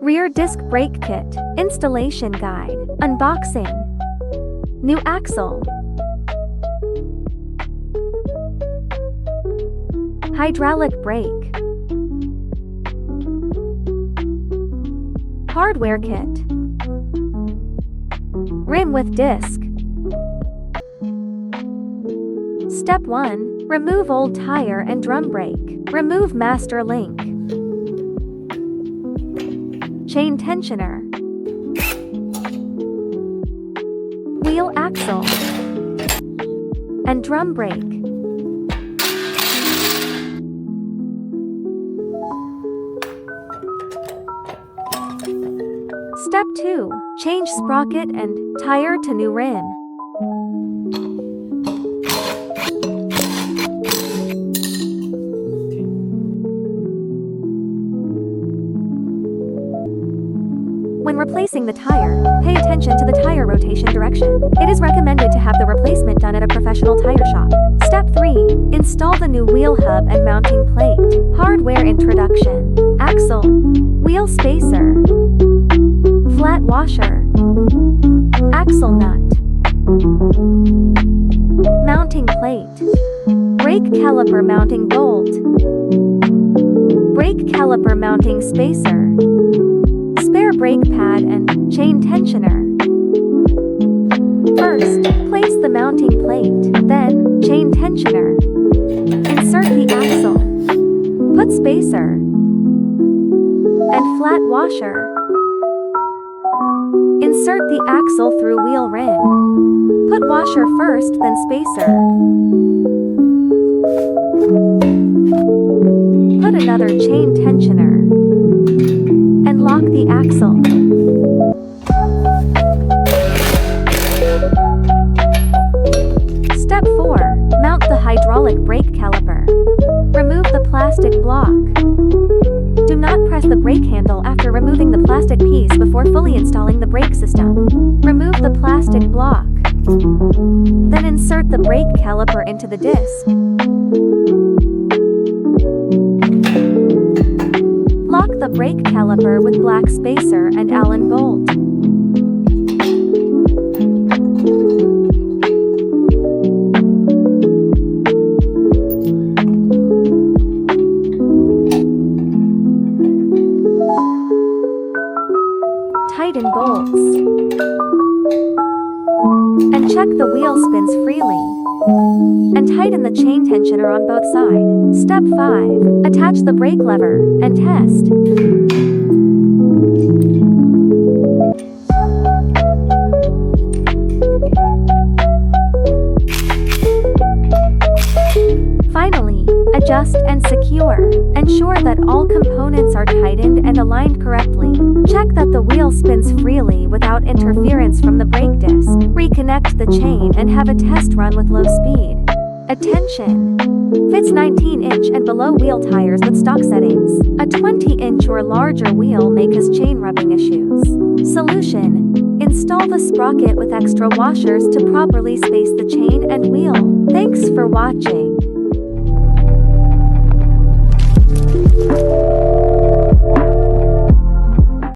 Rear disc brake kit, installation guide, unboxing. New axle. Hydraulic brake. Hardware kit. Rim with disc. Step 1. Remove old tire and drum brake. Remove master link. Chain tensioner. Wheel axle. And drum brake. Step 2. Change sprocket and tire to new rim. When replacing the tire, pay attention to the tire rotation direction. It is recommended to have the replacement done at a professional tire shop. Step 3. Install the new wheel hub and mounting plate. Hardware introduction. Axle. Wheel spacer. Flat washer. Axle nut. Mounting plate. Brake caliper mounting bolt. Brake caliper mounting spacer. Spare brake pad and chain tensioner. First, place the mounting plate, then chain tensioner. Insert the axle. Put spacer and flat washer. Insert the axle through wheel rim. Put washer first, then spacer. Put another chain tensioner. And lock the axle. Step 4. Mount the hydraulic brake caliper. Remove the plastic block. Do not press the brake handle after removing the plastic piece before fully installing the brake system. Remove the plastic block. Then insert the brake caliper into the disc. Lock the brake caliper with black spacer and Allen bolt. Tighten bolts. And check the wheel spins freely. And tighten the chain tensioner on both sides. Step 5. Attach the brake lever and test. Finally, adjust and secure. Ensure that all components are tightened and aligned correctly. Check that the wheel spins freely without interference from the brake disc. Reconnect the chain and have a test run with low speed. Attention! Fits 19-inch and below wheel tires with stock settings. A 20-inch or larger wheel may cause chain rubbing issues. Solution: install the sprocket with extra washers to properly space the chain and wheel. Thanks for watching.